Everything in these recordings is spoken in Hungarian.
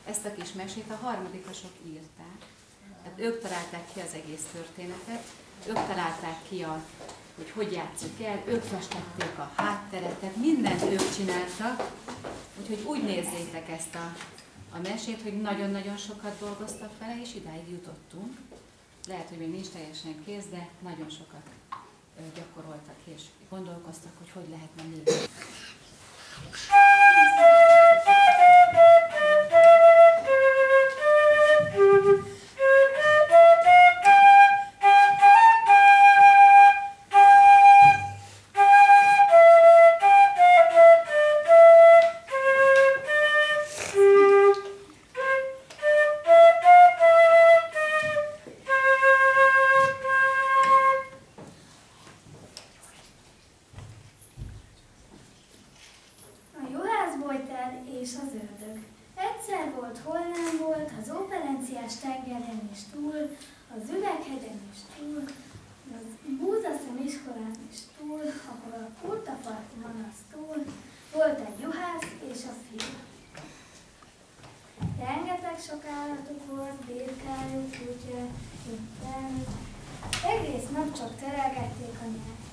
Ezt a kis mesét a harmadikosok írták. Tehát ők találták ki az egész történetet, ők találták ki, hogy játsszuk el, ők festették a hátteret, tehát mindent ők csináltak. Úgyhogy úgy nézzétek ezt a mesét, hogy nagyon-nagyon sokat dolgoztak vele, és idáig jutottunk. Lehet, hogy még nincs teljesen kész, de nagyon sokat gyakoroltak, és gondolkoztak, hogy lehetne még. Egész nap csak terelgették a nyárt.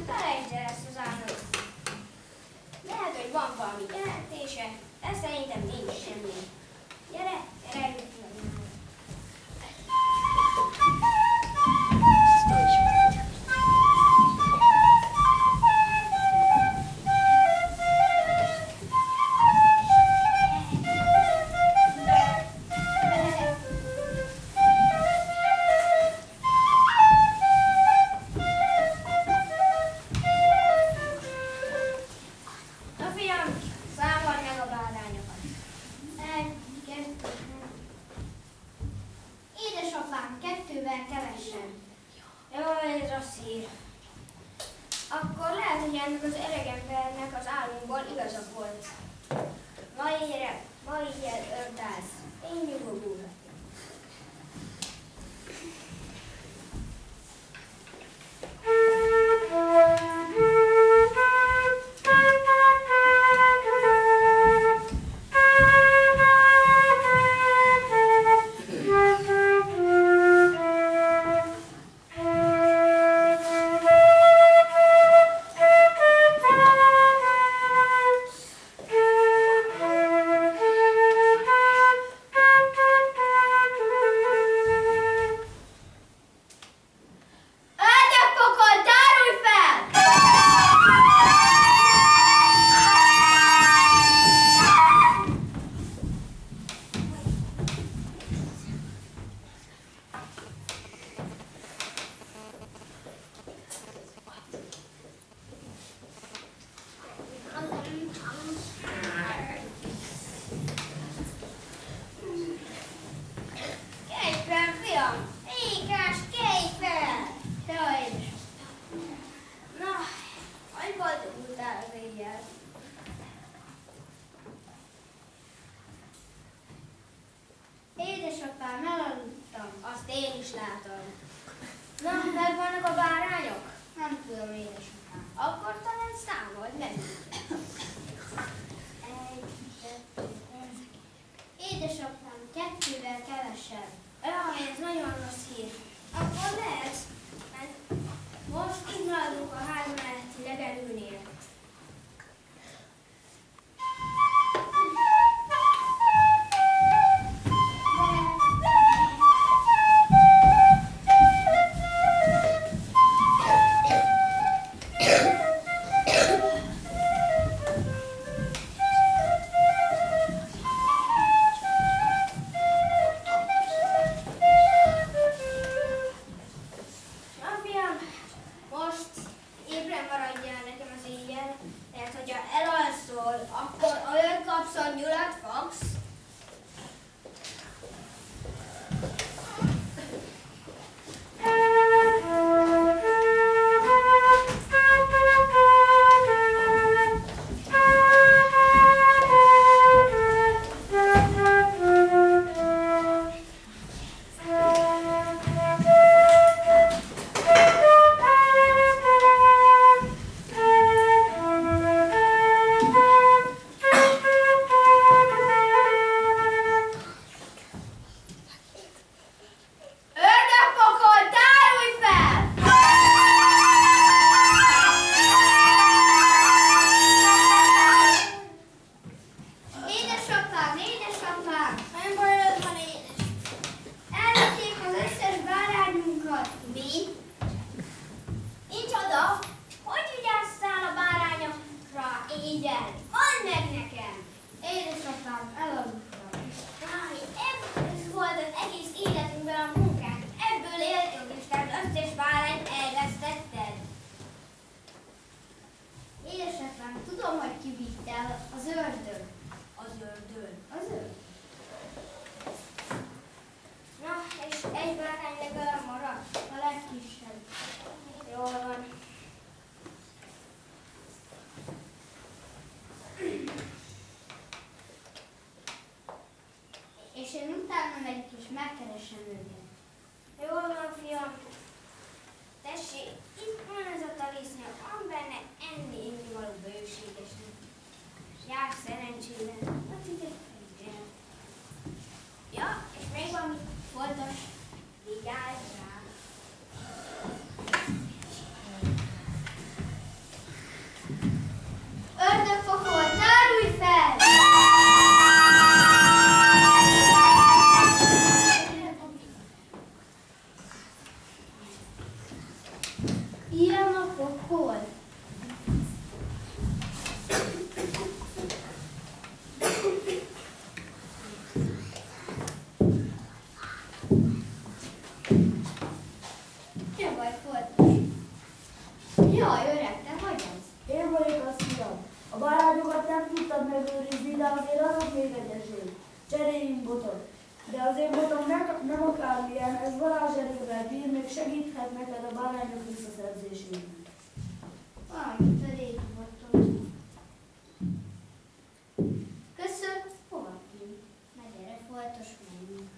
felejtsd el ezt az állat. Lehet, hogy van valami jelentése, de szerintem nincs semmi. Gyere, gyere, Édesapám, elaludtam, azt én is látom. Na, megvannak a bárányok? Nem tudom, édesapám. Akkor talán számold meg. Édesapám, 2-vel kevesebb. Jaj, ez nagyon rossz hír. Akkor lehet, mert most itt maradunk a ház melletti legelőnél. És én utána megyek és megkeresem őket. Jól van, fiam. Tessék, itt van ez a talisznya, van benne enni-való bőségesen. Jár szerencsére. Na figyelj. Ja, és még valami fontos. Vigyázz rá. Ez varázserővel bír, még segíthet neked a bárányok visszaszerzésében. Valamit a régi voltam. Köszön, hova ki? Na gyere, foltos, menjünk.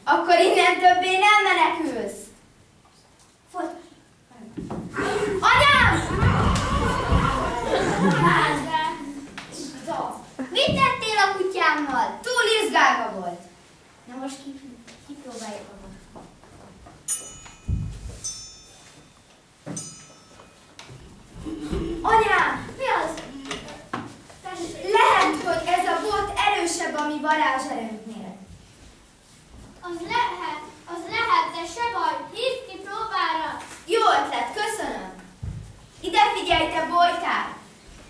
Akkor innen többé nem menekülsz. Anyám! Mit tettél a kutyámmal? Túl izgálva volt. Na most kipróbáljuk a magot. Anyám! Mi az? Lehet, hogy ez a bot erősebb a mi varázserőnknél. Az lehet, de se baj, hívd ki próbára. Jó ötlet, köszönöm. Ide figyelj, te bojtár!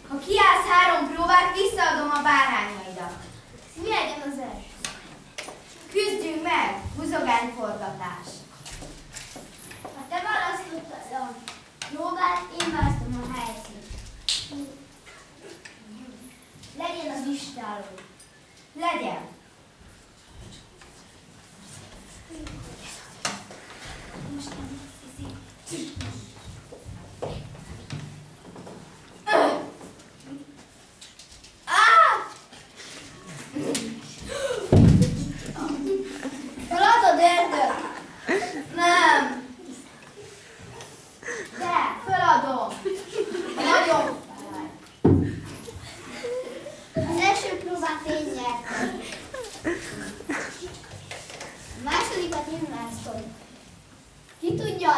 Ha kiállsz 3 próbát, visszaadom a bárányaidat. Mi legyen az első? Küzdjünk meg! Buzogányforgatás. Ha te választottad a próbát, én választom a helyszínt. Legyen az istáló. Legyen. Feladod, Erdő? Nem. De, feladom. Nagyon fáj. Az első próbát én nyertem. A másodikat én választom. Ki tudja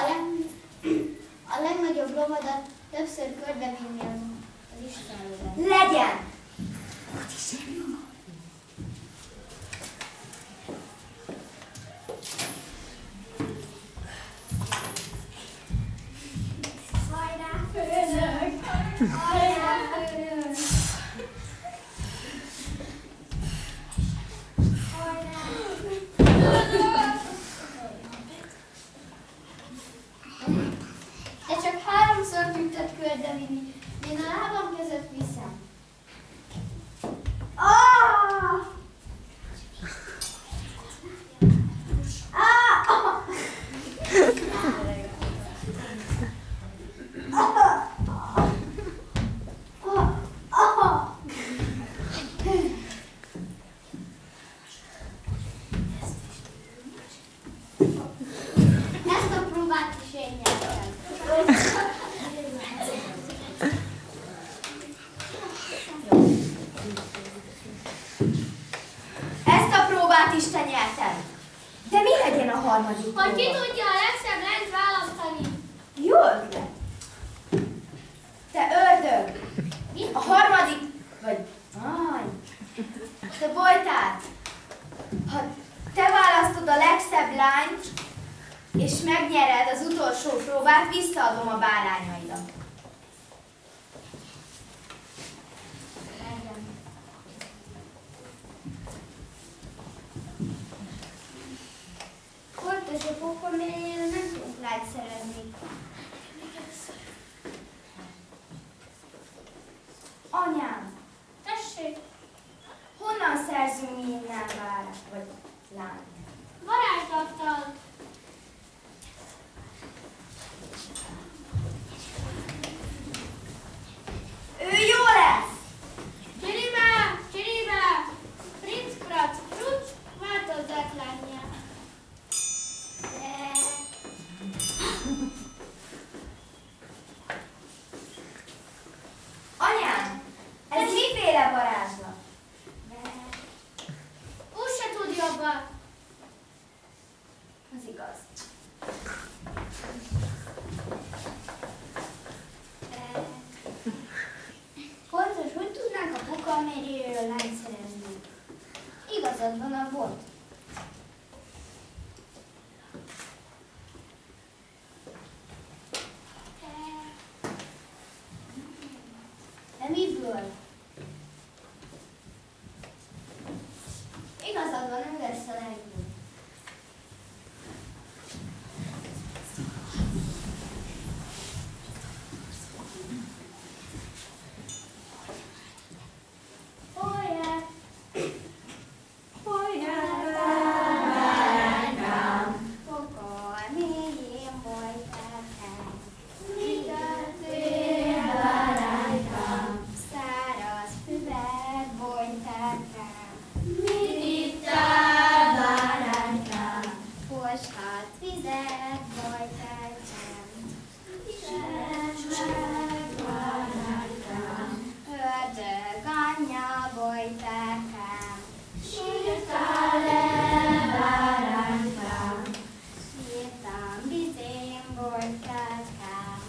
a legnagyobb lovadat többször körbevinni az istálóban? Legyen. Hajrá, főnök! Hajrá, főnök! Hajrá! Te csak 3-szor tudtad körbevinni, én a lábam között viszem. Ezt a próbát is én nyertem. Ezt a próbát is te nyerted. De mi legyen a harmadik próba? Hogy ki tudja a legszebb lányt választani? Jó ötlet. Te ördög. A harmadik... Vagy... Aj. Te bojtár. Ha te választod a legszebb lányt, és megnyered az utolsó próbát, visszaadom a bárányaidat. Foltos a pókamérjére nem tudunk lányt szerezni. Anyám, Tessék, honnan szerzünk mi innen bárányt vagy lányt? varázslattal. Ő jó lesz! Csiribá, princ, prac, pruc, változzák lányjá. Anyám, ez miféle varázslat? Úgy se tud jobban. Az igaz. Foltos, hogy tudnánk a pókamérjéről lányt szerezni? Igazad van a volt. De miből? Igazad van, ő lesz a legjobb. Folyják! Pokol mélyén folytálkám, vigadtél báránykám, száraz füvet bojtálkám. Mit ittál báránykám? Foshat vizet bojtálkám. Meg báránykám, ördög anyja bojtálkám. Sírtál-e báránykám? Sírtam vizén bojtálkám.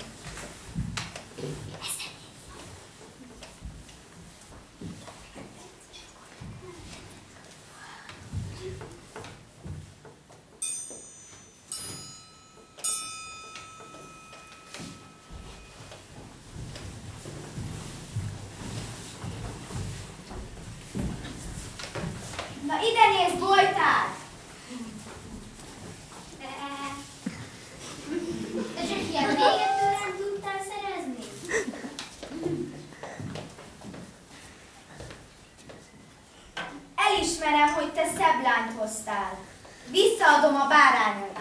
Na ide nézd, Bojtár! De csak ilyen véget tőlem tudtál szerezni? Elismerem, hogy te szebb lányt hoztál. Visszaadom a bárányaidat.